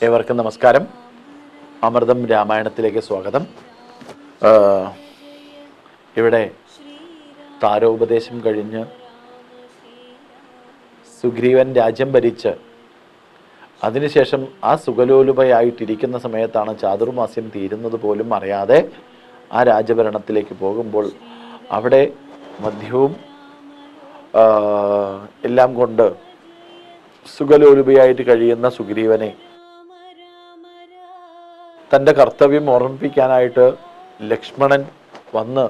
ഏവർക്കും നമസ്കാരം. അമൃതം രാമായണത്തിലേക്ക് സ്വാഗതം. ഇവിടെ താരോപദേശം കഴിഞ്ഞ് സുഗ്രീവൻ രാജ്യം ഭരിച്ച് അതിനുശേഷം ആ സുഖലോലുപയായിട്ടിരിക്കുന്ന സമയത്താണ് ചാതുർമാസ്യം തീരുന്നത് പോലും അറിയാതെ ആ രാജഭരണത്തിലേക്ക് പോകുമ്പോൾ അവിടെ മദ്യവും എല്ലാം കൊണ്ട് സുഖലോലുപയായിട്ട് കഴിയുന്ന സുഗ്രീവനെ തൻ്റെ കർത്തവ്യം ഓർമ്മിപ്പിക്കാനായിട്ട് ലക്ഷ്മണൻ വന്ന്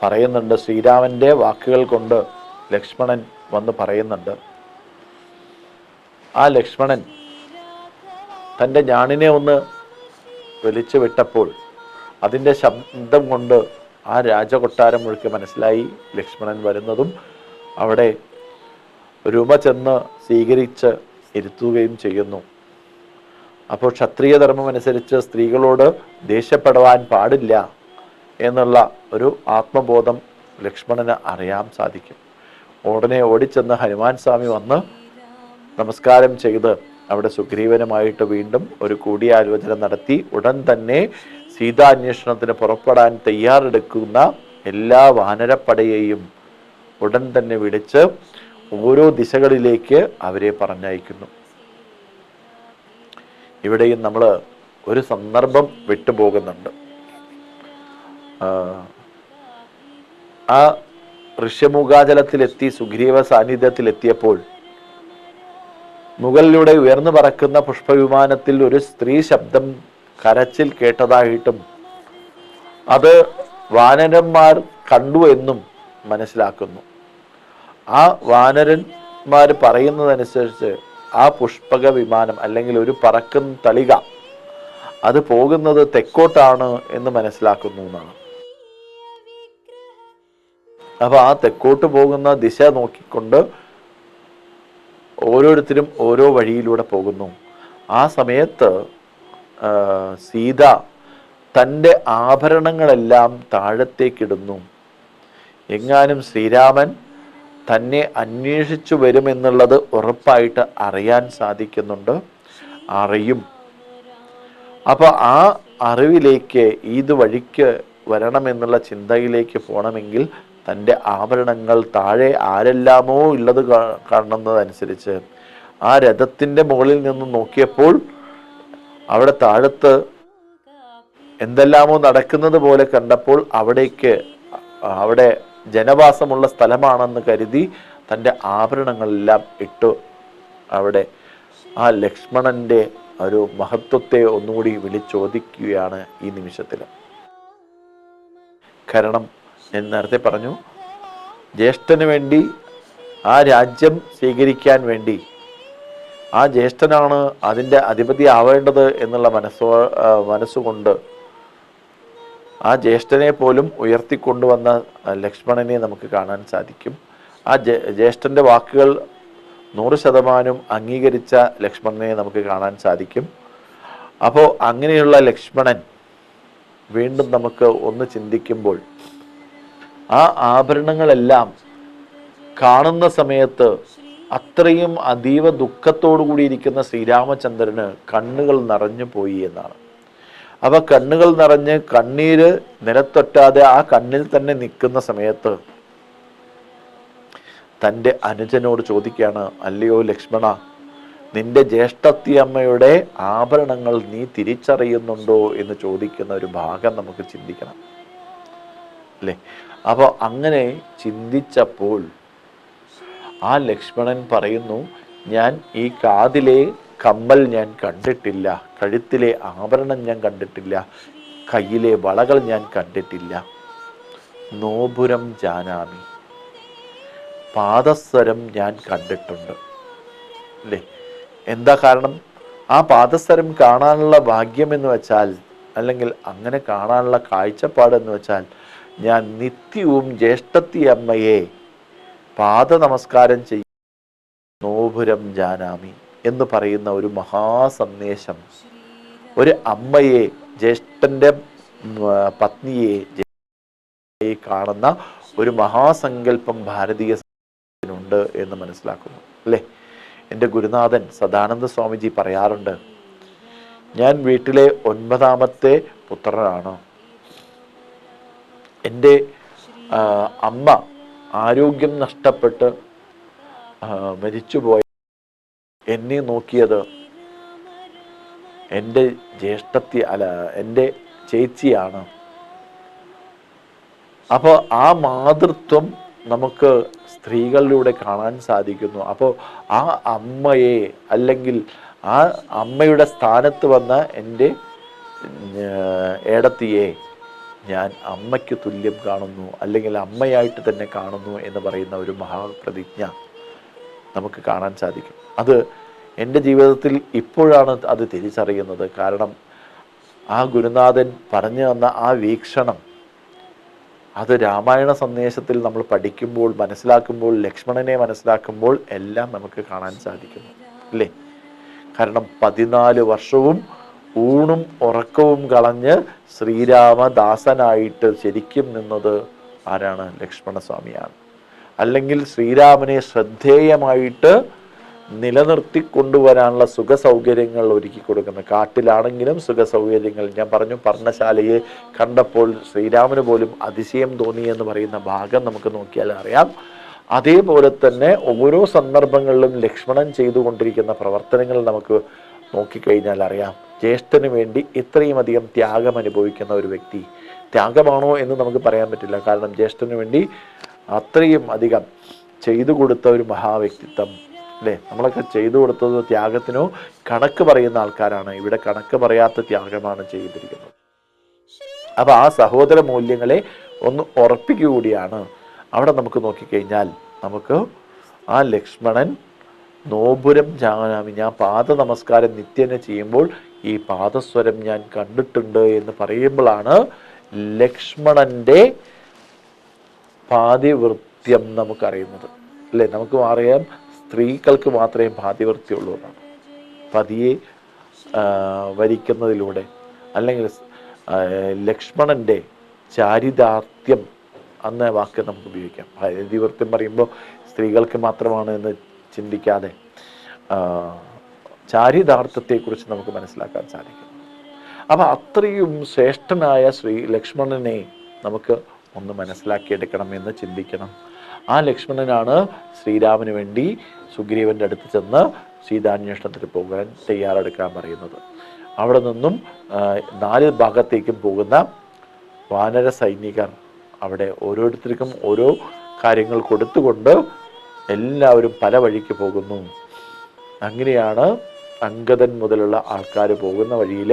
പറയുന്നുണ്ട്. ശ്രീരാമൻ്റെ വാക്കുകൾ കൊണ്ട് ലക്ഷ്മണൻ വന്ന് പറയുന്നുണ്ട്. ആ ലക്ഷ്മണൻ തൻ്റെ ഞാണിനെ ഒന്ന് വലിച്ചു വിട്ടപ്പോൾ അതിൻ്റെ ശബ്ദം കൊണ്ട് ആ രാജകൊട്ടാരം മുഴുക്കെ മനസ്സിലായി ലക്ഷ്മണൻ വരുന്നതും അവിടെ രൂപ ചെന്ന് സ്വീകരിച്ച് ഇരുത്തുകയും ചെയ്യുന്നു. അപ്പോൾ ക്ഷത്രിയ ധർമ്മം അനുസരിച്ച് സ്ത്രീകളോട് ദേഷ്യപ്പെടുവാൻ പാടില്ല എന്നുള്ള ഒരു ആത്മബോധം ലക്ഷ്മണന് അറിയാൻ സാധിക്കും. ഉടനെ ഓടിച്ചെന്ന് ഹനുമാൻ സ്വാമി വന്ന് നമസ്കാരം ചെയ്ത് അവിടെ സുഗ്രീവനുമായിട്ട് വീണ്ടും ഒരു കൂടിയാലോചന നടത്തി ഉടൻ തന്നെ സീതാന്വേഷണത്തിന് പുറപ്പെടാൻ തയ്യാറെടുക്കുന്ന എല്ലാ വാനരപ്പടയെയും ഉടൻ തന്നെ വിളിച്ച് ഓരോ ദിശകളിലേക്ക് അവരെ പറഞ്ഞയക്കുന്നു. ഇവിടെയും നമ്മൾ ഒരു സന്ദർഭം വിട്ടുപോകുന്നുണ്ട്. ആ ഋഷ്യമുഖാചലത്തിലെത്തി സുഗ്രീവ സാന്നിധ്യത്തിലെത്തിയപ്പോൾ മുകളിലൂടെ ഉയർന്നു പറക്കുന്ന പുഷ്പവിമാനത്തിൽ ഒരു സ്ത്രീ ശബ്ദം കരച്ചിൽ കേട്ടതായിട്ടും അത് വാനരന്മാർ കണ്ടു എന്നും മനസ്സിലാക്കുന്നു. ആ വാനരന്മാർ പറയുന്നതനുസരിച്ച് ആ പുഷ്പക വിമാനം അല്ലെങ്കിൽ ഒരു പറക്കുന്ന തളിക അത് പോകുന്നത് തെക്കോട്ടാണ് എന്ന് മനസ്സിലാക്കുന്നു എന്നാണ്. അപ്പൊ ആ തെക്കോട്ട് പോകുന്ന ദിശ നോക്കിക്കൊണ്ട് ഓരോരുത്തരും ഓരോ വഴിയിലൂടെ പോകുന്നു. ആ സമയത്ത് സീത തൻ്റെ ആഭരണങ്ങളെല്ലാം താഴത്തേക്കിടുന്നു. എങ്ങാനും ശ്രീരാമൻ തന്നെ അന്വേഷിച്ചു വരുമെന്നുള്ളത് ഉറപ്പായിട്ട് അറിയാൻ സാധിക്കുന്നുണ്ട്, അറിയും. അപ്പോൾ ആ അറിവിലേക്ക് ഇത് വഴിക്ക് വരണമെന്നുള്ള ചിന്തയിലേക്ക് പോകണമെങ്കിൽ തൻ്റെ ആഭരണങ്ങൾ താഴെ ആരെല്ലാമോ ഉള്ളത് കാണുന്നതനുസരിച്ച് ആ രഥത്തിൻ്റെ മുകളിൽ നിന്ന് നോക്കിയപ്പോൾ അവിടെ താഴത്ത് എന്തെല്ലാമോ നടക്കുന്നത് പോലെ കണ്ടപ്പോൾ അവിടെ ജനവാസമുള്ള സ്ഥലമാണെന്ന് കരുതി തൻ്റെ ആഭരണങ്ങളെല്ലാം ഇട്ടു അവിടെ ആ ലക്ഷ്മണൻ്റെ ഒരു മഹത്വത്തെ ഒന്നുകൂടി വിളിച്ചോദിക്കുകയാണ് ഈ നിമിഷത്തിൽ. കാരണം ഞാൻ നേരത്തെ പറഞ്ഞു, ജ്യേഷ്ഠന് വേണ്ടി ആ രാജ്യം സ്വീകരിക്കാൻ വേണ്ടി ആ ജ്യേഷ്ഠനാണ് അതിൻ്റെ അധിപതി ആവേണ്ടത് എന്നുള്ള മനസ്സുകൊണ്ട് ആ ജ്യേഷ്ഠനെ പോലും ഉയർത്തിക്കൊണ്ടുവന്ന ലക്ഷ്മണനെ നമുക്ക് കാണാൻ സാധിക്കും. ആ ജ്യേഷ്ഠൻ്റെ വാക്കുകൾ 100% അംഗീകരിച്ച ലക്ഷ്മണനെ നമുക്ക് കാണാൻ സാധിക്കും. അപ്പോൾ അങ്ങനെയുള്ള ലക്ഷ്മണൻ വീണ്ടും നമുക്ക് ഒന്ന് ചിന്തിക്കുമ്പോൾ ആ ആഭരണങ്ങളെല്ലാം കാണുന്ന സമയത്ത് അത്രയും അതീവ ദുഃഖത്തോടു കൂടിയിരിക്കുന്ന ശ്രീരാമചന്ദ്രന് കണ്ണുകൾ നിറഞ്ഞു പോയി എന്നാണ്. അപ്പോൾ കണ്ണുകൾ നിറഞ്ഞ് കണ്ണീര് നിലത്തൊട്ടാതെ ആ കണ്ണിൽ തന്നെ നിൽക്കുന്ന സമയത്ത് തൻ്റെ അനുജനോട് ചോദിക്കുകയാണ്, അല്ലയോ ലക്ഷ്മണ, നിന്റെ ജ്യേഷ്ഠത്തിയമ്മയുടെ ആഭരണങ്ങൾ നീ തിരിച്ചറിയുന്നുണ്ടോ എന്ന് ചോദിക്കുന്ന ഒരു ഭാഗം നമുക്ക് ചിന്തിക്കണം അല്ലേ. അപ്പോൾ അങ്ങനെ ചിന്തിച്ചപ്പോൾ ആ ലക്ഷ്മണൻ പറയുന്നു, ഞാൻ ഈ കാതിലെ കമ്മൽ ഞാൻ കണ്ടിട്ടില്ല, കഴുത്തിലെ ആഭരണം ഞാൻ കണ്ടിട്ടില്ല, കയ്യിലെ വളകൾ ഞാൻ കണ്ടിട്ടില്ല. നോപുരം ജാനാമി, പാദസ്വരം ഞാൻ കണ്ടിട്ടുണ്ട് അല്ലേ. എന്താ കാരണം? ആ പാദസ്വരം കാണാനുള്ള ഭാഗ്യം എന്ന് വെച്ചാൽ, അല്ലെങ്കിൽ അങ്ങനെ കാണാനുള്ള കാഴ്ചപ്പാട് എന്ന് വെച്ചാൽ, ഞാൻ നിത്യവും ജ്യേഷ്ഠത്തി അമ്മയെ പാദ നമസ്കാരം ചെയ്യും. നോപുരം ജാനാമി എന്ന് പറയുന്ന ഒരു മഹാസന്ദേശം, ഒരു അമ്മയെ, ജ്യേഷ്ഠൻ്റെ പത്നിയെ കാണുന്ന ഒരു മഹാസങ്കല്പം ഭാരതീയ ഉണ്ട് എന്ന് മനസ്സിലാക്കുന്നു അല്ലേ. എൻ്റെ ഗുരുനാഥൻ സദാനന്ദ സ്വാമിജി പറയാറുണ്ട്, ഞാൻ വീട്ടിലെ 9ാമത്തെ പുത്രനാണ്. എൻ്റെ അമ്മ ആരോഗ്യം നഷ്ടപ്പെട്ട് മരിച്ചുപോയ എന്നെ നോക്കിയത് എൻ്റെ എൻ്റെ ചേച്ചിയാണ്. അപ്പോൾ ആ മാതൃത്വം നമുക്ക് സ്ത്രീകളിലൂടെ കാണാൻ സാധിക്കുന്നു. അപ്പോൾ ആ അമ്മയെ, അല്ലെങ്കിൽ ആ അമ്മയുടെ സ്ഥാനത്ത് വന്ന എൻ്റെ ഏടത്തിയെ ഞാൻ അമ്മയ്ക്ക് തുല്യം കാണുന്നു, അല്ലെങ്കിൽ അമ്മയായിട്ട് തന്നെ കാണുന്നു എന്ന് പറയുന്ന ഒരു മഹാപ്രതിജ്ഞ നമുക്ക് കാണാൻ സാധിക്കും. അത് എൻ്റെ ജീവിതത്തിൽ ഇപ്പോഴാണ് അത് തിരിച്ചറിയുന്നത്. കാരണം ആ ഗുരുനാഥൻ പറഞ്ഞു തന്ന ആ വീക്ഷണം, അത് രാമായണ സന്ദേശത്തിൽ നമ്മൾ പഠിക്കുമ്പോൾ, മനസ്സിലാക്കുമ്പോൾ, ലക്ഷ്മണനെ മനസ്സിലാക്കുമ്പോൾ എല്ലാം നമുക്ക് കാണാൻ സാധിക്കുന്നു, അല്ലേ? കാരണം 14 വർഷവും ഊണും ഉറക്കവും കളഞ്ഞ് ശ്രീരാമദാസനായിട്ട് ശരിക്കും നിന്നത് ആരാണ്? ലക്ഷ്മണസ്വാമിയാണ്. അല്ലെങ്കിൽ ശ്രീരാമനെ ശ്രദ്ധേയമായിട്ട് നിലനിർത്തിക്കൊണ്ടുവരാനുള്ള സുഖ സൗകര്യങ്ങൾ ഒരുക്കി കൊടുക്കുന്ന, കാട്ടിലാണെങ്കിലും സുഖ സൗകര്യങ്ങൾ. ഞാൻ പറഞ്ഞു, പർണശാലയെ കണ്ടപ്പോൾ ശ്രീരാമന് പോലും അതിശയം തോന്നി എന്ന് പറയുന്ന ഭാഗം നമുക്ക് നോക്കിയാൽ അറിയാം. അതേപോലെ തന്നെ ഓരോ സന്ദർഭങ്ങളിലും ലക്ഷ്മണൻ ചെയ്തുകൊണ്ടിരിക്കുന്ന പ്രവർത്തനങ്ങൾ നമുക്ക് നോക്കിക്കഴിഞ്ഞാൽ അറിയാം. ജ്യേഷ്ഠന് വേണ്ടി ഇത്രയും അധികം ത്യാഗം അനുഭവിക്കുന്ന ഒരു വ്യക്തി. ത്യാഗമാണോ എന്ന് നമുക്ക് പറയാൻ പറ്റില്ല. കാരണം ജ്യേഷ്ഠന് വേണ്ടി അത്രയും അധികം ചെയ്തു കൊടുത്ത ഒരു മഹാവ്യക്തിത്വം, അല്ലേ? നമ്മളൊക്കെ ചെയ്തു കൊടുത്തത് ത്യാഗത്തിനോ കണക്ക് പറയുന്ന ആൾക്കാരാണ്. ഇവിടെ കണക്ക് പറയാത്ത ത്യാഗമാണ് ചെയ്തിരിക്കുന്നത്. അപ്പൊ ആ സഹോദര മൂല്യങ്ങളെ ഒന്ന് ഉറപ്പിക്കുകൂടിയാണ്. അവിടെ നമുക്ക് നോക്കിക്കഴിഞ്ഞാൽ നമുക്ക് ആ ലക്ഷ്മണൻ നോപുരം ജാനാമി, ഞാൻ പാദ നമസ്കാരം നിത്യേന ചെയ്യുമ്പോൾ ഈ പാദസ്വരം ഞാൻ കണ്ടിട്ടുണ്ട് എന്ന് പറയുമ്പോഴാണ് ലക്ഷ്മണന്റെ പാതിവൃത്യം നമുക്കറിയുന്നത്, അല്ലേ? നമുക്ക് അറിയാം സ്ത്രീകൾക്ക് മാത്രമേ പാതിവൃത്യമുള്ളൂ എന്നാണ്. പതിയെ വരിക്കുന്നതിലൂടെ, അല്ലെങ്കിൽ ലക്ഷ്മണന്റെ ചാരിതാർത്ഥ്യം എന്ന വാക്ക് നമുക്ക് ഉപയോഗിക്കാം. പാതിവൃത്യം പറയുമ്പോൾ സ്ത്രീകൾക്ക് മാത്രമാണ് എന്ന് ചിന്തിക്കാതെ ചാരിതാർത്ഥത്തെക്കുറിച്ച് നമുക്ക് മനസ്സിലാക്കാൻ സാധിക്കും. അപ്പം അത്രയും ശ്രേഷ്ഠനായ ലക്ഷ്മണനെ നമുക്ക് ഒന്ന് മനസ്സിലാക്കിയെടുക്കണം എന്ന് ചിന്തിക്കണം. ആ ലക്ഷ്മണനാണ് ശ്രീരാമന് വേണ്ടി സുഗ്രീവന്റെ അടുത്ത് ചെന്ന് സീതാന്വേഷണത്തിന് പോകാൻ തയ്യാറെടുക്കാൻ പറയുന്നത്. അവിടെ നിന്നും 4 ഭാഗത്തേക്കും പോകുന്ന വാനര സൈനികർ അവിടെ ഓരോരുത്തർക്കും ഓരോ കാര്യങ്ങൾ കൊടുത്തുകൊണ്ട് എല്ലാവരും പല വഴിക്ക് പോകുന്നു. അങ്ങനെയാണ് അങ്കദൻ മുതലുള്ള ആൾക്കാർ പോകുന്ന വഴിയിൽ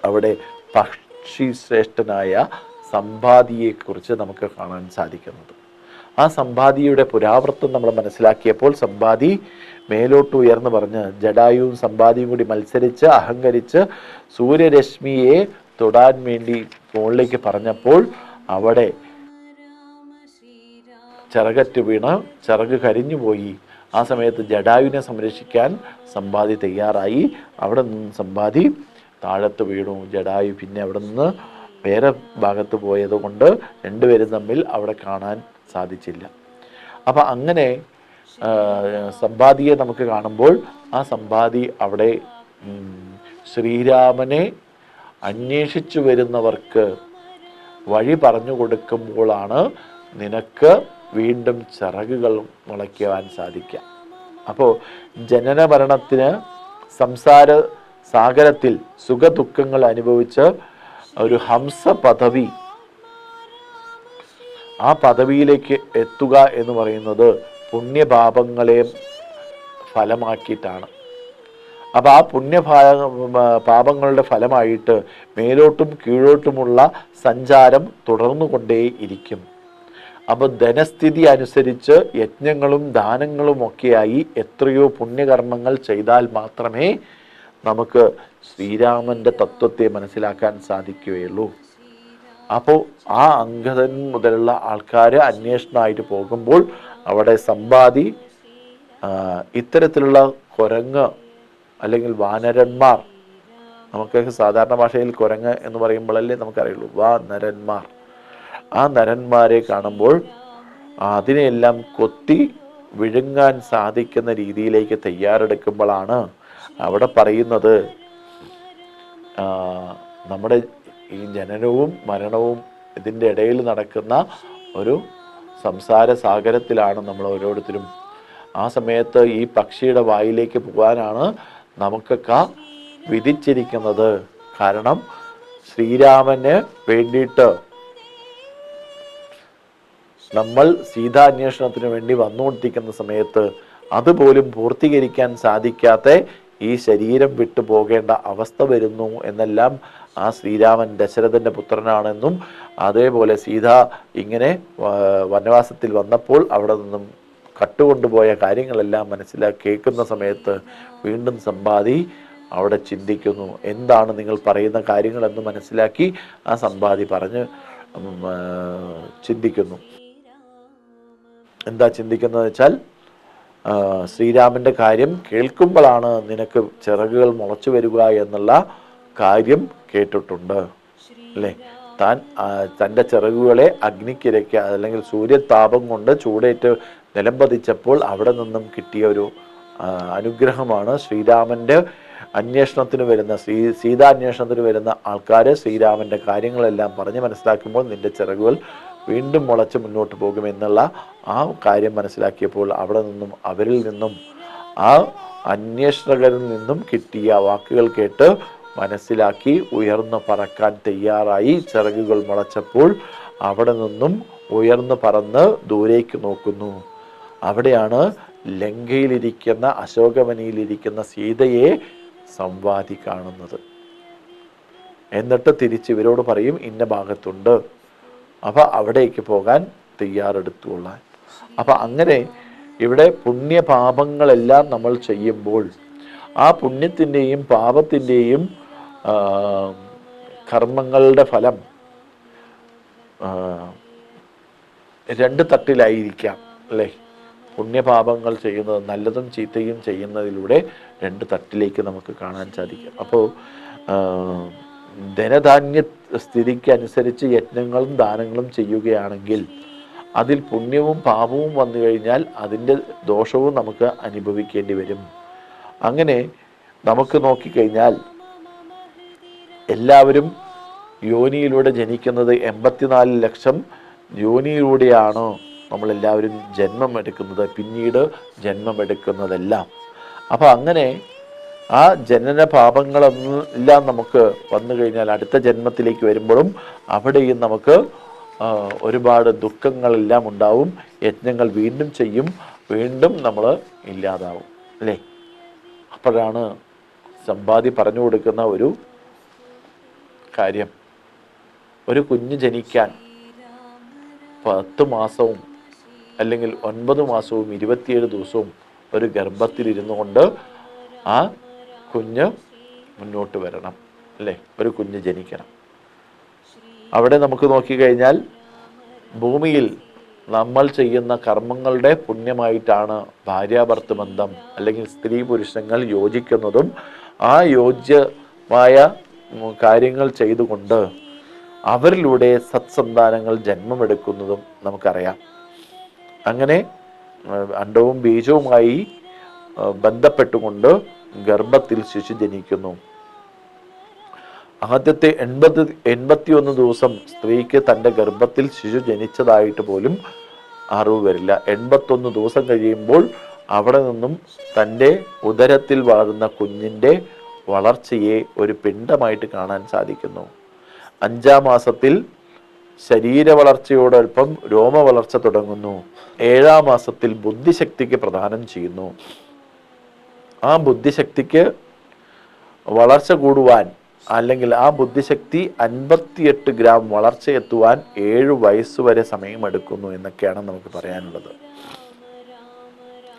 അവിടെ പക്ഷി ശ്രേഷ്ഠനായ സമ്പാദിയെക്കുറിച്ച് നമുക്ക് കാണാൻ സാധിക്കുന്നത്. ആ സമ്പാദിയുടെ പുരാവൃത്തം നമ്മൾ മനസ്സിലാക്കിയപ്പോൾ സമ്പാദി മേലോട്ട് ഉയർന്നു പറഞ്ഞ് ജടായുവും സമ്പാദിയും കൂടി മത്സരിച്ച് അഹങ്കരിച്ച് സൂര്യരശ്മിയെ തൊടാൻ വേണ്ടി മുകളിലേക്ക് പറഞ്ഞപ്പോൾ അവിടെ ചിറകറ്റ് വീണ് ചിറക് കരിഞ്ഞുപോയി. ആ സമയത്ത് ജടായുവിനെ സംരക്ഷിക്കാൻ സമ്പാദി തയ്യാറായി. അവിടെ നിന്ന് സമ്പാദി താഴത്ത് വീണു. ജടായു പിന്നെ അവിടെ നിന്ന് വേറെ ഭാഗത്ത് പോയത് കൊണ്ട് രണ്ടുപേരും തമ്മിൽ അവിടെ കാണാൻ സാധിച്ചില്ല. അപ്പം അങ്ങനെ സമ്പാദിയെ നമുക്ക് കാണുമ്പോൾ ആ സമ്പാദി അവിടെ ശ്രീരാമനെ അന്വേഷിച്ചു വരുന്നവർക്ക് വഴി പറഞ്ഞു കൊടുക്കുമ്പോഴാണ് നിനക്ക് വീണ്ടും ചിറകുകൾ മുളയ്ക്കുവാൻ സാധിക്കുക. അപ്പോൾ ജനന മരണത്തിന് സംസാര സാഗരത്തിൽ സുഖദുഃഖങ്ങൾ അനുഭവിച്ച് ഒരു ഹംസ പദവി, ആ പദവിയിലേക്ക് എത്തുക എന്ന് പറയുന്നത് പുണ്യപാപങ്ങളെ ഫലമാക്കിയിട്ടാണ്. അപ്പോൾ ആ പാപങ്ങളുടെ ഫലമായിട്ട് മേലോട്ടും കീഴോട്ടുമുള്ള സഞ്ചാരം തുടർന്നു കൊണ്ടേയിരിക്കും. അപ്പോൾ ധനസ്ഥിതി അനുസരിച്ച് യജ്ഞങ്ങളും ദാനങ്ങളും ഒക്കെയായി എത്രയോ പുണ്യകർമ്മങ്ങൾ ചെയ്താൽ മാത്രമേ നമുക്ക് ശ്രീരാമന്റെ തത്വത്തെ മനസ്സിലാക്കാൻ സാധിക്കുകയുള്ളൂ. അപ്പോൾ ആ അങ്കദൻ മുതലുള്ള ആൾക്കാർ അന്വേഷണമായിട്ട് പോകുമ്പോൾ അവിടെ സമ്പാദി ഇത്തരത്തിലുള്ള കുരങ്ങ് അല്ലെങ്കിൽ വാനരന്മാർ, നമുക്കൊക്കെ സാധാരണ ഭാഷയിൽ കുരങ്ങ് എന്ന് പറയുമ്പോഴല്ലേ നമുക്കറിയുള്ളൂ, നരന്മാർ. ആ നരന്മാരെ കാണുമ്പോൾ അതിനെയെല്ലാം കൊത്തി വിഴുങ്ങാൻ സാധിക്കുന്ന രീതിയിലേക്ക് തയ്യാറെടുക്കുമ്പോഴാണ് അവിടെ പറയുന്നത് നമ്മുടെ ഈ ജനനവും മരണവും ഇതിൻ്റെ ഇടയിൽ നടക്കുന്ന ഒരു സംസാര സാഗരത്തിലാണ് നമ്മൾ ഓരോരുത്തരും. ആ സമയത്ത് ഈ പക്ഷിയുടെ വായിലേക്ക് പോകാനാണ് നമുക്കൊക്കെ വിധിച്ചിരിക്കുന്നത്. കാരണം ശ്രീരാമന് വേണ്ടിയിട്ട് നമ്മൾ സീതാന്വേഷണത്തിന് വേണ്ടി വന്നുകൊണ്ടിരിക്കുന്ന സമയത്ത് അതുപോലും പൂർത്തീകരിക്കാൻ സാധിക്കാത്ത ഈ ശരീരം വിട്ടു പോകേണ്ട അവസ്ഥ വരുന്നു എന്നെല്ലാം ആ ശ്രീരാമൻ ദശരഥന്റെ പുത്രനാണെന്നും അതേപോലെ സീത ഇങ്ങനെ വനവാസത്തിൽ വന്നപ്പോൾ അവിടെ നിന്നും കട്ടുകൊണ്ടുപോയ കാര്യങ്ങളെല്ലാം കേൾക്കുന്ന സമയത്ത് വീണ്ടും സമ്പാദി അവിടെ ചിന്തിക്കുന്നു. എന്താണ് നിങ്ങൾ പറയുന്ന കാര്യങ്ങളെന്ന് മനസ്സിലാക്കി ആ സമ്പാദി പറഞ്ഞ് ചിന്തിക്കുന്നു. എന്താ ചിന്തിക്കുന്നത് വെച്ചാൽ, ശ്രീരാമന്റെ കാര്യം കേൾക്കുമ്പോഴാണ് നിനക്ക് ചിറകുകൾ മുളച്ചു വരിക എന്നുള്ള കാര്യം കേട്ടിട്ടുണ്ട് അല്ലേ. തൻ്റെ ചിറകുകളെ അഗ്നിക്കിരയ്ക്ക് അല്ലെങ്കിൽ സൂര്യതാപം കൊണ്ട് ചൂടേറ്റ് നിലംപതിച്ചപ്പോൾ അവിടെ നിന്നും കിട്ടിയ ഒരു അനുഗ്രഹമാണ് ശ്രീരാമന്റെ അന്വേഷണത്തിന് വരുന്ന സീതാന്വേഷണത്തിന് വരുന്ന ആൾക്കാർ ശ്രീരാമന്റെ കാര്യങ്ങളെല്ലാം പറഞ്ഞ് മനസ്സിലാക്കുമ്പോൾ നിന്റെ ചിറകുകൾ വീണ്ടും മുളച്ച് മുന്നോട്ട് പോകുമെന്നുള്ള ആ കാര്യം മനസ്സിലാക്കിയപ്പോൾ അവിടെ നിന്നും അവരിൽ നിന്നും ആ അന്വേഷകരിൽ നിന്നും കിട്ടിയ വാക്കുകൾ കേട്ട് മനസ്സിലാക്കി ഉയർന്നു പറക്കാൻ തയ്യാറായി. ചിറകുകൾ മുളച്ചപ്പോൾ അവിടെ നിന്നും ഉയർന്നു പറന്ന് ദൂരേക്ക് നോക്കുന്നു. അവിടെയാണ് ലങ്കയിലിരിക്കുന്ന അശോകവനിയിലിരിക്കുന്ന സീതയെ സംവാദി കാണുന്നത്. എന്നിട്ട് തിരിച്ച് ഇവരോട് പറയും ഇന്ന ഭാഗത്തുണ്ട്, അപ്പം അവിടേക്ക് പോകാൻ തയ്യാറെടുത്തുകൊള്ളാൻ. അപ്പം അങ്ങനെ ഇവിടെ പുണ്യപാപങ്ങളെല്ലാം നമ്മൾ ചെയ്യുമ്പോൾ ആ പുണ്യത്തിൻ്റെയും പാപത്തിൻ്റെയും കർമ്മങ്ങളുടെ ഫലം രണ്ട് തട്ടിലായിരിക്കാം അല്ലേ. പുണ്യപാപങ്ങൾ ചെയ്യുന്നത്, നല്ലതും ചീത്തയും ചെയ്യുന്നതിലൂടെ രണ്ട് തട്ടിലേക്ക് നമുക്ക് കാണാൻ സാധിക്കും. അപ്പോൾ ധനധാന്യ സ്ഥിതിക്ക് അനുസരിച്ച് യജ്ഞങ്ങളും ദാനങ്ങളും ചെയ്യുകയാണെങ്കിൽ അതിൽ പുണ്യവും പാപവും വന്നു കഴിഞ്ഞാൽ അതിൻ്റെ ദോഷവും നമുക്ക് അനുഭവിക്കേണ്ടി വരും. അങ്ങനെ നമുക്ക് നോക്കിക്കഴിഞ്ഞാൽ എല്ലാവരും യോനിയിലൂടെ ജനിക്കുന്നത് 84 ലക്ഷം യോനിയിലൂടെയാണ് നമ്മളെല്ലാവരും ജന്മമെടുക്കുന്നത്, പിന്നീട് ജന്മമെടുക്കുന്നതെല്ലാം. അപ്പം അങ്ങനെ ആ ജനന പാപങ്ങളെല്ലാം നമുക്ക് വന്നു കഴിഞ്ഞാൽ അടുത്ത ജന്മത്തിലേക്ക് വരുമ്പോഴും അവിടെയും നമുക്ക് ഒരുപാട് ദുഃഖങ്ങളെല്ലാം ഉണ്ടാവും. യജ്ഞങ്ങൾ വീണ്ടും ചെയ്യും, വീണ്ടും നമ്മൾ ഇല്ലാതാവും അല്ലേ. അപ്പോഴാണ് സമ്പാദി പറഞ്ഞു കൊടുക്കുന്ന ഒരു കാര്യം, ഒരു കുഞ്ഞ് ജനിക്കാൻ 10 മാസവും അല്ലെങ്കിൽ 9 മാസവും 27 ദിവസവും ഒരു ഗർഭത്തിലിരുന്നു കൊണ്ട് ആ കുഞ്ഞ് മുന്നോട്ട് വരണം അല്ലേ, ഒരു കുഞ്ഞ് ജനിക്കണം. അവിടെ നമുക്ക് നോക്കിക്കഴിഞ്ഞാൽ ഭൂമിയിൽ നമ്മൾ ചെയ്യുന്ന കർമ്മങ്ങളുടെ പുണ്യമായിട്ടാണ് ഭാര്യാഭർത്തൃ ബന്ധം അല്ലെങ്കിൽ സ്ത്രീ പുരുഷങ്ങൾ യോജിക്കുന്നതും ആ യോജ്യമായ കാര്യങ്ങൾ ചെയ്തുകൊണ്ട് അവരിലൂടെ സത്സന്താനങ്ങൾ ജന്മമെടുക്കുന്നതും നമുക്കറിയാം. അങ്ങനെ അണ്ഡവും ബീജവുമായി ബന്ധപ്പെട്ടുകൊണ്ട് ഗർഭത്തിൽ ശിശു ജനിക്കുന്നു. ആദ്യത്തെ 81 ദിവസം സ്ത്രീക്ക് തൻ്റെ ഗർഭത്തിൽ ശിശു ജനിച്ചതായിട്ട് പോലും അറിവ് വരില്ല. 81 ദിവസം കഴിയുമ്പോൾ അവിടെ നിന്നും തൻ്റെ ഉദരത്തിൽ വളരുന്ന കുഞ്ഞിൻ്റെ വളർച്ചയെ ഒരു പിണ്ഡമായിട്ട് കാണാൻ സാധിക്കുന്നു. 5-ാം മാസത്തിൽ ശരീര വളർച്ചയോടൊപ്പം രോമ വളർച്ച തുടങ്ങുന്നു. 7-ാം മാസത്തിൽ ബുദ്ധിശക്തിക്ക് പ്രദാനം ചെയ്യുന്നു. ആ ബുദ്ധിശക്തിക്ക് വളർച്ച കൂടുവാൻ അല്ലെങ്കിൽ ആ ബുദ്ധിശക്തി 58 ഗ്രാം വളർച്ചയെത്തുവാൻ 7 വയസ്സ് വരെ സമയമെടുക്കുന്നു എന്നൊക്കെയാണ് നമുക്ക് പറയാനുള്ളത്.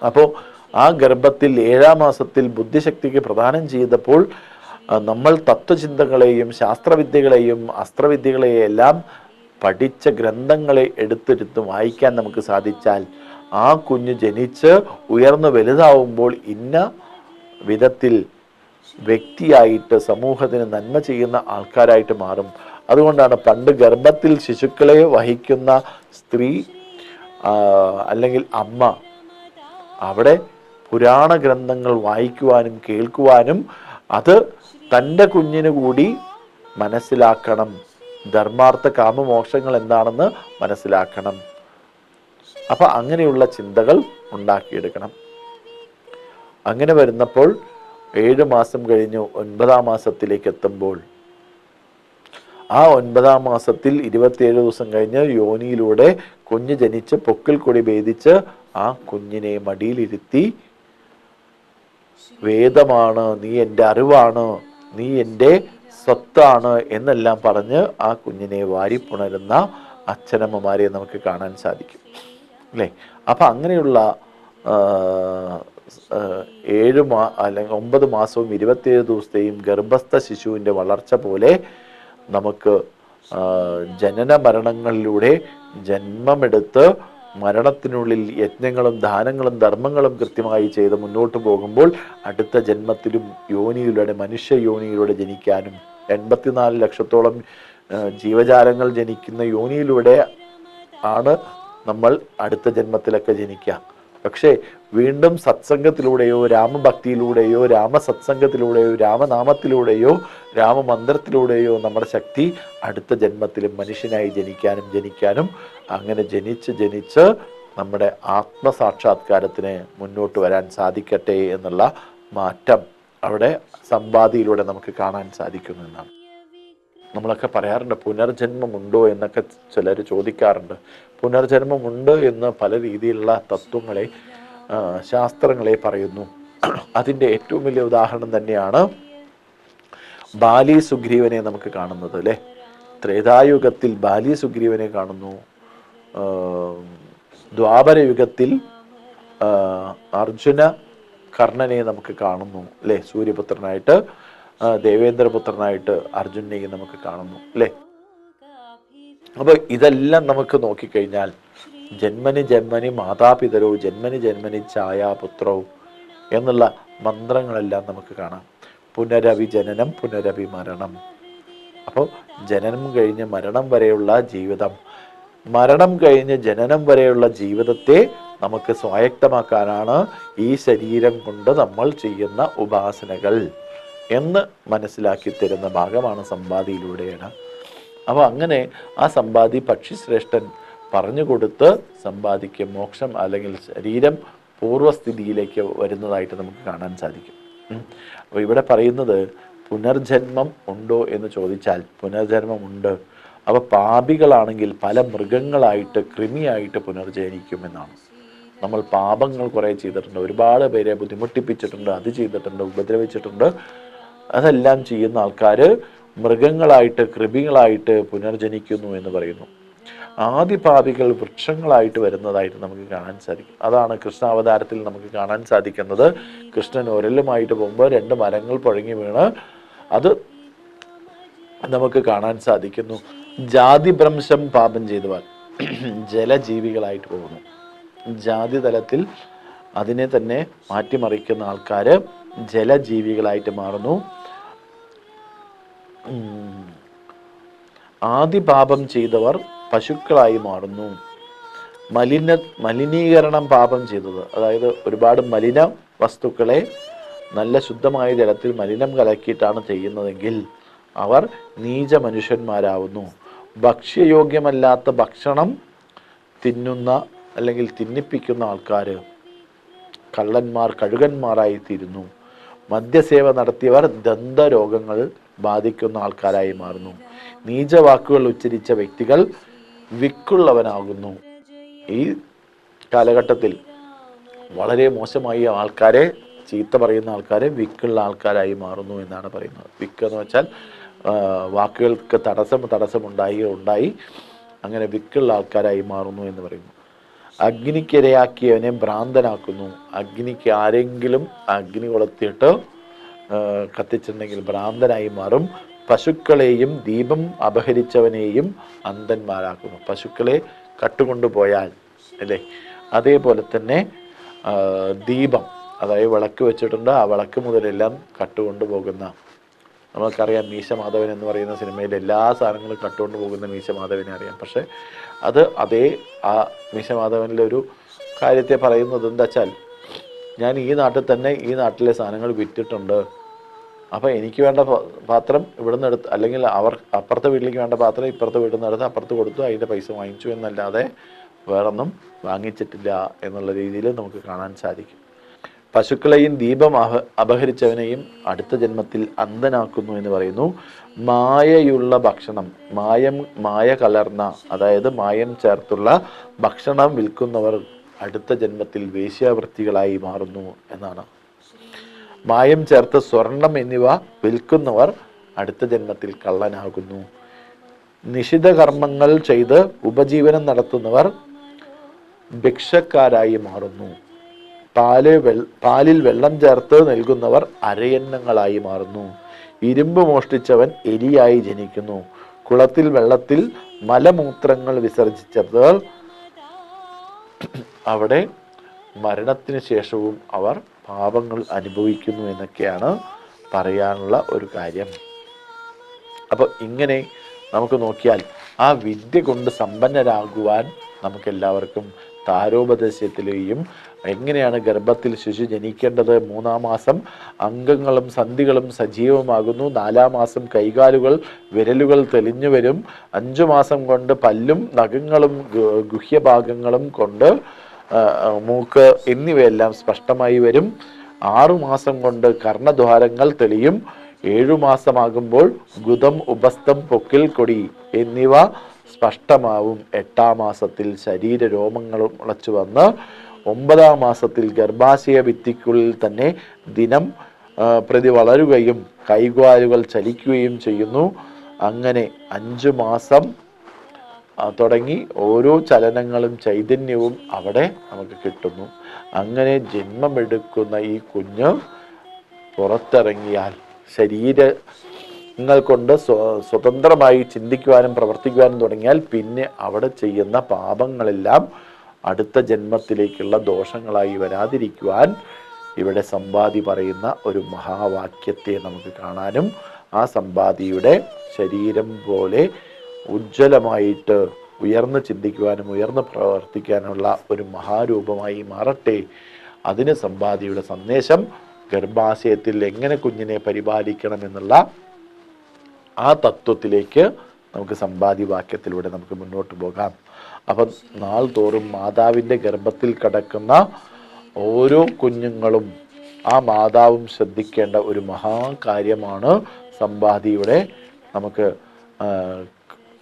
അപ്പോൾ ആ ഗർഭത്തിൽ 7-ാം മാസത്തിൽ ബുദ്ധിശക്തിക്ക് പ്രദാനം ചെയ്തപ്പോൾ നമ്മൾ തത്വചിന്തകളെയും ശാസ്ത്രവിദ്യകളെയും അസ്ത്രവിദ്യകളെയും എല്ലാം പഠിച്ച ഗ്രന്ഥങ്ങളെ എടുത്തെടുത്ത് വായിക്കാൻ നമുക്ക് സാധിച്ചാൽ ആ കുഞ്ഞ് ജനിച്ച് ഉയർന്നു വലുതാവുമ്പോൾ ഇന്ന വിധത്തിൽ വ്യക്തിയായിട്ട് സമൂഹത്തിന് നന്മ ചെയ്യുന്ന ആൾക്കാരായിട്ട് മാറും. അതുകൊണ്ടാണ് പണ്ട് ഗർഭത്തിൽ ശിശുക്കളെ വഹിക്കുന്ന സ്ത്രീ അല്ലെങ്കിൽ അമ്മ അവിടെ പുരാണ ഗ്രന്ഥങ്ങൾ വായിക്കുവാനും കേൾക്കുവാനും അത് തൻ്റെ കുഞ്ഞിന് കൂടി മനസ്സിലാക്കണം. ധർമാർത്ഥ കാമമോക്ഷങ്ങൾ എന്താണെന്ന് മനസ്സിലാക്കണം. അപ്പൊ അങ്ങനെയുള്ള ചിന്തകൾ ഉണ്ടാക്കിയെടുക്കണം. അങ്ങനെ വരുന്നപ്പോൾ 7 മാസം കഴിഞ്ഞു 9-ാം മാസത്തിലേക്ക് എത്തുമ്പോൾ, ആ 9-ാം മാസത്തിൽ 27 ദിവസം കഴിഞ്ഞ് യോനിയിലൂടെ കുഞ്ഞ് ജനിച്ച് പൊക്കിൽ കൊടി ഭേദിച്ച് ആ കുഞ്ഞിനെ മടിയിലിരുത്തി, വേദമാണ്, നീ എൻ്റെ അറിവാണ്, നീ എൻ്റെ സ്വത്താണ് എന്നെല്ലാം പറഞ്ഞ് ആ കുഞ്ഞിനെ വാരിപ്പുണരുന്ന അച്ഛനമ്മമാരെ നമുക്ക് കാണാൻ സാധിക്കും അല്ലേ. അപ്പം അങ്ങനെയുള്ള അല്ലെങ്കിൽ 9 മാസവും 27 ദിവസത്തെയും ഗർഭസ്ഥ ശിശുവിൻ്റെ വളർച്ച പോലെ നമുക്ക് ജനന മരണങ്ങളിലൂടെ ജന്മമെടുത്ത് മരണത്തിനുള്ളിൽ യജ്ഞങ്ങളും ദാനങ്ങളും ധർമ്മങ്ങളും കൃത്യമായി ചെയ്ത് മുന്നോട്ട് പോകുമ്പോൾ അടുത്ത ജന്മത്തിലും യോനിയിലൂടെ, മനുഷ്യ യോനിയിലൂടെ ജനിക്കാനും, 84 ലക്ഷത്തോളം ജീവജാലങ്ങൾ ജനിക്കുന്ന യോനിയിലൂടെ ആണ് നമ്മൾ അടുത്ത ജന്മത്തിലൊക്കെ ജനിക്കുക. പക്ഷേ വീണ്ടും സത്സംഗത്തിലൂടെയോ രാമഭക്തിയിലൂടെയോ രാമസത്സംഗത്തിലൂടെയോ രാമനാമത്തിലൂടെയോ രാമമന്ത്രത്തിലൂടെയോ നമ്മുടെ ശക്തി അടുത്ത ജന്മത്തിലും മനുഷ്യനായി ജനിക്കാനും അങ്ങനെ ജനിച്ച് നമ്മുടെ ആത്മസാക്ഷാത്കാരത്തിന് മുന്നോട്ട് വരാൻ സാധിക്കട്ടെ എന്നുള്ള മാറ്റം അവിടെ സമ്പാദിയിലൂടെ നമുക്ക് കാണാൻ സാധിക്കുന്നു എന്നാണ്. നമ്മളൊക്കെ പറയാറുണ്ട് പുനർജന്മമുണ്ടോ എന്നൊക്കെ ചിലർ ചോദിക്കാറുണ്ട്. പുനർജന്മമുണ്ട് എന്ന് പല രീതിയിലുള്ള തത്വങ്ങളെ, ശാസ്ത്രങ്ങളെ പറയുന്നു. അതിൻ്റെ ഏറ്റവും വലിയ ഉദാഹരണം തന്നെയാണ് ബാലി സുഗ്രീവനെ നമുക്ക് കാണുന്നത് അല്ലേ. ത്രേതായുഗത്തിൽ ബാലി സുഗ്രീവനെ കാണുന്നു. ദ്വാപരയുഗത്തിൽ അർജുന കർണനെ നമുക്ക് കാണുന്നു അല്ലേ. സൂര്യപുത്രനായിട്ട് ദേവേന്ദ്രപുത്രനായിട്ട് അർജുനെയും നമുക്ക് കാണുന്നു അല്ലേ. അപ്പോൾ ഇതെല്ലാം നമുക്ക് നോക്കിക്കഴിഞ്ഞാൽ ജന്മനി ജന്മനി മാതാപിതരോ ജന്മനി ജന്മനി ഛായാപുത്രോ എന്നുള്ള മന്ത്രങ്ങളെല്ലാം നമുക്ക് കാണാം. പുനരവി ജനനം പുനരവി മരണം. അപ്പോൾ ജനനം കഴിഞ്ഞ് മരണം വരെയുള്ള ജീവിതം, മരണം കഴിഞ്ഞ് ജനനം വരെയുള്ള ജീവിതത്തെ നമുക്ക് സ്വായക്തമാക്കാനാണ് ഈ ശരീരം കൊണ്ട് നമ്മൾ ചെയ്യുന്ന ഉപാസനകൾ എന്ന് മനസ്സിലാക്കി തരുന്ന ഭാഗമാണ് സമ്പാദിയിലൂടെയാണ്. അപ്പോൾ അങ്ങനെ ആ സമ്പാദി പക്ഷിശ്രേഷ്ഠൻ പറഞ്ഞു കൊടുത്ത് സമ്പാദിക്ക് മോക്ഷം അല്ലെങ്കിൽ ശരീരം പൂർവ്വസ്ഥിതിയിലേക്ക് വരുന്നതായിട്ട് നമുക്ക് കാണാൻ സാധിക്കും. അപ്പോൾ ഇവിടെ പറയുന്നത് പുനർജന്മം ഉണ്ടോ എന്ന് ചോദിച്ചാൽ പുനർജന്മമുണ്ട്. അപ്പോൾ പാപികളാണെങ്കിൽ പല മൃഗങ്ങളായിട്ട് കൃമിയായിട്ട് പുനർജനിക്കുമെന്നാണ്. നമ്മൾ പാപങ്ങൾ കുറേ ചെയ്തിട്ടുണ്ട്, ഒരുപാട് പേരെ ബുദ്ധിമുട്ടിപ്പിച്ചിട്ടുണ്ട്, അത് ചെയ്തിട്ടുണ്ട്, ഉപദ്രവിച്ചിട്ടുണ്ട്. അതെല്ലാം ചെയ്യുന്ന ആൾക്കാർ മൃഗങ്ങളായിട്ട് കൃമികളായിട്ട് പുനർജനിക്കുന്നു എന്ന് പറയുന്നു. ആദിപാപികൾ വൃക്ഷങ്ങളായിട്ട് വരുന്നതായിട്ട് നമുക്ക് കാണാൻ സാധിക്കും. അതാണ് കൃഷ്ണാവതാരത്തിൽ നമുക്ക് കാണാൻ സാധിക്കുന്നത്. കൃഷ്ണൻ ഒരലുമായിട്ട് പോകുമ്പോൾ 2 മരങ്ങൾ പുഴങ്ങി വീണ് അത് നമുക്ക് കാണാൻ സാധിക്കുന്നു. ജാതിഭ്രംശം പാപം ചെയ്തവർ ജലജീവികളായിട്ട് പോകുന്നു. ജാതി തലത്തിൽ അതിനെ തന്നെ മാറ്റിമറിക്കുന്ന ആൾക്കാർ ജലജീവികളായിട്ട് മാറുന്നു. ആദിപാപം ചെയ്തവർ പശുക്കളായി മാറുന്നു. മലിനീകരണം പാപം ചെയ്തത്, അതായത് ഒരുപാട് മലിന വസ്തുക്കളെ നല്ല ശുദ്ധമായ ജലത്തിൽ മലിനം കലക്കിയിട്ടാണ് ചെയ്യുന്നതെങ്കിൽ അവർ നീച മനുഷ്യന്മാരാവുന്നു. ഭക്ഷ്യയോഗ്യമല്ലാത്ത ഭക്ഷണം തിന്നുന്ന അല്ലെങ്കിൽ തിന്നിപ്പിക്കുന്ന ആൾക്കാർ കള്ളന്മാർ കഴുകന്മാരായി തീരുന്നു. മദ്യസേവ നടത്തിയവർ ദന്തരോഗങ്ങൾ ബാധിക്കുന്ന ആൾക്കാരായി മാറുന്നു. നീചവാക്കുകൾ ഉച്ചരിച്ച വ്യക്തികൾ വിക്കുള്ളവനാകുന്നു. ഈ കാലഘട്ടത്തിൽ വളരെ മോശമായി ആൾക്കാരെ ചീത്ത പറയുന്ന ആൾക്കാരെ വിക്കുള്ള ആൾക്കാരായി മാറുന്നു എന്നാണ് പറയുന്നത്. വിക്ക് എന്ന് വെച്ചാൽ വാക്കുകൾക്ക് തടസ്സമുണ്ടായി അങ്ങനെ വിക്കുള്ള ആൾക്കാരായി മാറുന്നു എന്ന് പറയുന്നു. അഗ്നിക്കിരയാക്കിയവനെ ഭ്രാന്തനാക്കുന്നു. അഗ്നിക്ക് ആരെങ്കിലും അഗ്നി കൊളുത്തിയിട്ട് കത്തിച്ചിട്ടുണ്ടെങ്കിൽ ഭ്രാന്തനായി മാറും. പശുക്കളെയും ദീപം അപഹരിച്ചവനെയും അന്ധന്മാരാക്കുന്നു. പശുക്കളെ കട്ടുകൊണ്ടുപോയാൽ അല്ലേ, അതേപോലെ തന്നെ ദീപം, അതായത് വിളക്ക് വെച്ചിട്ടുണ്ട്, ആ വിളക്ക് മുതലെല്ലാം കട്ടുകൊണ്ടു പോകുന്ന, നമുക്കറിയാം മീശമാധവൻ എന്ന് പറയുന്ന സിനിമയിൽ എല്ലാ സാധനങ്ങളും കട്ടുകൊണ്ട് പോകുന്ന മീശമാധവനെ അറിയാം. പക്ഷെ അതേ ആ മീശമാധവനിലൊരു കാര്യത്തെ പറയുന്നത് എന്താ വെച്ചാൽ, ഞാൻ ഈ നാട്ടിൽ തന്നെ ഈ നാട്ടിലെ സാധനങ്ങൾ വിറ്റിട്ടുണ്ട്, അപ്പോൾ എനിക്ക് വേണ്ട പാത്രം ഇവിടുന്ന് എടുത്ത്, അല്ലെങ്കിൽ അവർ അപ്പുറത്തെ വീട്ടിലേക്ക് വേണ്ട പാത്രം ഇപ്പുറത്തെ വീട്ടിൽ നിന്ന് എടുത്ത് അപ്പുറത്ത് കൊടുത്തു, അതിൻ്റെ പൈസ വാങ്ങിച്ചു എന്നല്ലാതെ വേറൊന്നും വാങ്ങിച്ചിട്ടില്ല എന്നുള്ള രീതിയിൽ നമുക്ക് കാണാൻ സാധിക്കും. പശുക്കളെയും ദീപം അപഹരിച്ചവനെയും അടുത്ത ജന്മത്തിൽ അന്ധനാക്കുന്നു എന്ന് പറയുന്നു. മായയുള്ള ഭക്ഷണം, മായ കലർന്ന, അതായത് മായം ചേർത്തുള്ള ഭക്ഷണം വിൽക്കുന്നവർ അടുത്ത ജന്മത്തിൽ വേശ്യാവൃത്തികളായി മാറുന്നു എന്നാണ്. മായം ചേർത്ത് സ്വർണം എന്നിവ വിൽക്കുന്നവർ അടുത്ത ജന്മത്തിൽ കള്ളനാകുന്നു. നിഷിദ്ധ കർമ്മങ്ങൾ ചെയ്ത് ഉപജീവനം നടത്തുന്നവർ ഭിക്ഷക്കാരായി മാറുന്നു. പാലിൽ വെള്ളം ചേർത്ത് നൽകുന്നവർ അരയന്നങ്ങളായി മാറുന്നു. ഇരുമ്പ് മോഷ്ടിച്ചവൻ എലിയായി ജനിക്കുന്നു. കുളത്തിൽ വെള്ളത്തിൽ മലമൂത്രങ്ങൾ വിസർജിച്ചവർ അവിടെ മരണത്തിന് ശേഷവും അവർ പാപങ്ങൾ അനുഭവിക്കുന്നു എന്നൊക്കെയാണ് പറയാനുള്ള ഒരു കാര്യം. അപ്പോൾ ഇങ്ങനെ നമുക്ക് നോക്കിയാൽ ആ വിദ്യ കൊണ്ട് സമ്പന്നരാകുവാൻ നമുക്കെല്ലാവർക്കും താരോപദേശത്തിലെയും എങ്ങനെയാണ് ഗർഭത്തിൽ ശിശു ജനിക്കേണ്ടത്, 3-ാം മാസം അംഗങ്ങളും സന്ധികളും സജീവമാകുന്നു, 4-ാം മാസം കൈകാലുകൾ വിരലുകൾ തെളിഞ്ഞു വരും, 5 മാസം കൊണ്ട് പല്ലും നഖങ്ങളും ഗുഹ്യഭാഗങ്ങളും കൊണ്ട് മൂക്ക് എന്നിവയെല്ലാം സ്പഷ്ടമായി വരും, 6 മാസം കൊണ്ട് കർണദ്വാരങ്ങൾ തെളിയും, 7 മാസമാകുമ്പോൾ ഗുദം, ഉപസ്ഥം, പൊക്കിൽ കൊടി എന്നിവ സ്പഷ്ടമാവും, 8-ാം മാസത്തിൽ ശരീര രോമങ്ങൾ മുളച്ചു വന്ന് 9-ാം മാസത്തിൽ ഗർഭാശയ ഭിത്തിക്കുള്ളിൽ തന്നെ ദിനം പ്രതി വളരുകയും കൈകാലുകൾ ചലിക്കുകയും ചെയ്യുന്നു. അങ്ങനെ 5 മാസം തുടങ്ങി ഓരോ ചലനങ്ങളും ചൈതന്യവും അവിടെ നമുക്ക് കിട്ടുന്നു. അങ്ങനെ ജന്മമെടുക്കുന്ന ഈ കുഞ്ഞ് പുറത്തിറങ്ങിയാൽ ശരീരങ്ങൾ കൊണ്ട് സ്വതന്ത്രമായി ചിന്തിക്കുവാനും പ്രവർത്തിക്കുവാനും തുടങ്ങിയാൽ പിന്നെ അവിടെ ചെയ്യുന്ന പാപങ്ങളെല്ലാം അടുത്ത ജന്മത്തിലേക്കുള്ള ദോഷങ്ങളായി വരാതിരിക്കുവാൻ ഇവിടെ സമ്പാദി പറയുന്ന ഒരു മഹാവാക്യത്തെ നമുക്ക് കാണാനും ആ സമ്പാദിയുടെ ശരീരം പോലെ ഉജ്ജ്വലമായിട്ട് ഉയർന്ന് ചിന്തിക്കുവാനും ഉയർന്ന് പ്രവർത്തിക്കാനുള്ള ഒരു മഹാരൂപമായി മാറട്ടെ. അതിന് സമ്പാദിയുടെ സന്ദേശം ഗർഭാശയത്തിൽ എങ്ങനെ കുഞ്ഞിനെ പരിപാലിക്കണമെന്നുള്ള ആ തത്വത്തിലേക്ക് നമുക്ക് സമ്പാദി വാക്യത്തിലൂടെ നമുക്ക് മുന്നോട്ട് പോകാം. അപ്പം നാൾ തോറും മാതാവിൻ്റെ ഗർഭത്തിൽ കിടക്കുന്ന ഓരോ കുഞ്ഞുങ്ങളും ആ മാതാവും ശ്രദ്ധിക്കേണ്ട ഒരു മഹാകാര്യമാണ് സമ്പാദിയുടെ നമുക്ക്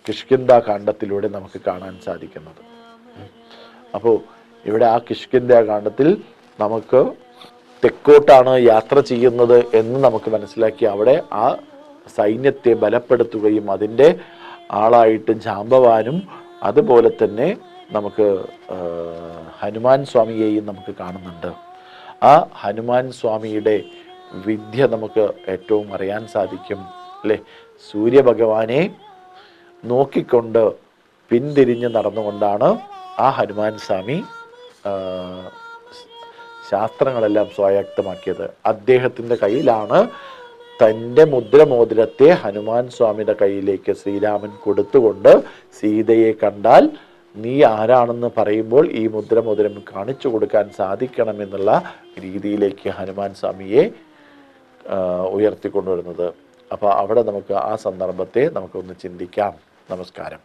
കിഷ്കിന്ധാ കാണ്ഡത്തിലൂടെ നമുക്ക് കാണാൻ സാധിക്കുന്നത്. അപ്പോൾ ഇവിടെ ആ കിഷ്കിന്ധാ കാണ്ഡത്തിൽ നമുക്ക് തെക്കോട്ടാണ് യാത്ര ചെയ്യുന്നത് എന്ന് നമുക്ക് മനസ്സിലാക്കി അവിടെ ആ സൈന്യത്തെ ബലപ്പെടുത്തുകയും അതിൻ്റെ ആളായിട്ട് ജാമ്പവാനും അതുപോലെ തന്നെ നമുക്ക് ഹനുമാൻ സ്വാമിയെയും നമുക്ക് കാണുന്നുണ്ട്. ആ ഹനുമാൻ സ്വാമിയുടെ വിദ്യ നമുക്ക് ഏറ്റവും അറിയാൻ സാധിക്കും അല്ലേ. സൂര്യഭഗവാനെ നോക്കിക്കൊണ്ട് പിന്തിരിഞ്ഞ് നടന്നുകൊണ്ടാണ് ആ ഹനുമാൻ സ്വാമി ശാസ്ത്രങ്ങളെല്ലാം സ്വായക്തമാക്കിയത്. അദ്ദേഹത്തിൻ്റെ കയ്യിലാണ് തൻ്റെ മുദ്രമോതിരത്തെ ഹനുമാൻ സ്വാമിയുടെ കയ്യിലേക്ക് ശ്രീരാമൻ കൊടുത്തുകൊണ്ട് സീതയെ കണ്ടാൽ നീ ആരാണെന്ന് പറയുമ്പോൾ ഈ മുദ്രമോതിരം കാണിച്ചു കൊടുക്കാൻ സാധിക്കണമെന്നുള്ള രീതിയിലേക്ക് ഹനുമാൻ സ്വാമിയെ ഉയർത്തിക്കൊണ്ടുവരുന്നത്. അപ്പോൾ അവിടെ നമുക്ക് ആ സന്ദർഭത്തെ നമുക്കൊന്ന് ചിന്തിക്കാം. നമസ്കാരം.